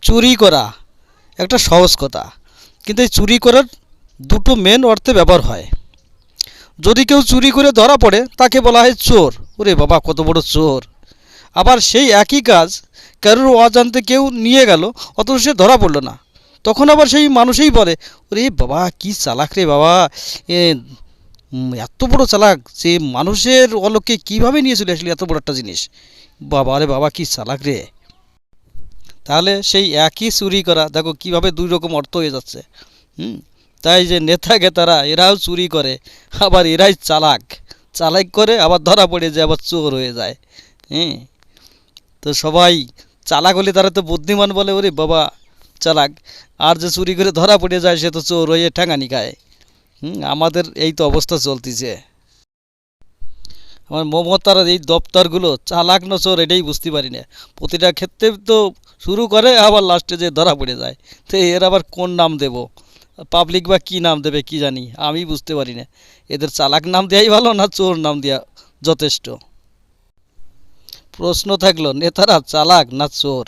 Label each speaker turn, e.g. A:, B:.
A: চুরি করা একটা সহজ কথা, কিন্তু এই চুরি করার দুটো মেন অর্থে ব্যবহার হয়। যদি কেউ চুরি করে ধরা পড়ে তাকে বলা হয় চোর। ওরে বাবা কত বড় চোর! আবার সেই একই কাজ কারোর অজান্তে কেউ নিয়ে গেল, অথচ সে ধরা পড়লো না, তখন আবার সেই মানুষই বলে, ওরে বাবা কী চালাক রে বাবা, এ এত বড় চালাক, যে মানুষের অলক্ষ্যে কীভাবে নিয়ে চলে আসলি এত বড় একটা জিনিস, বাবা রে বাবা কী চালাক রে। তাহলে সেই একই চুরি করা দেখো কীভাবে দুই রকম অর্থ হয়ে যাচ্ছে। হুম। তাই যে নেতা গেতারা এরাও চুরি করে, আবার এরাই চালাক, চালাক করে আবার ধরা পড়ে যায়, আবার চোর হয়ে যায়। হ্যাঁ। তো সবাই চালাক হলে তারা তো বুদ্ধিমান বলে, ওরে বাবা চালাক, আর যে চুরি করে ধরা পড়ে যায় সে তো চোর হয়ে ঠ্যাঙানি খায়। আমাদের এই তো অবস্থা চলতেছে। আমার মমতার এই দপ্তরগুলো চালাক না চোর এটাই বুঝতে পারি না। প্রতিটা ক্ষেত্রে তো শুরু করে আবার লাস্টে যে ধরা পড়ে যায়। তো এর আবার কোন নাম দেব, পাবলিক বা কী নাম দেবে কি জানি, আমি বুঝতে পারি না। এদের চালাক নাম দেওয়াই ভালো না চোর নাম দেওয়া যথেষ্ট? প্রশ্ন থাকলো নেতারা চালাক না চোর?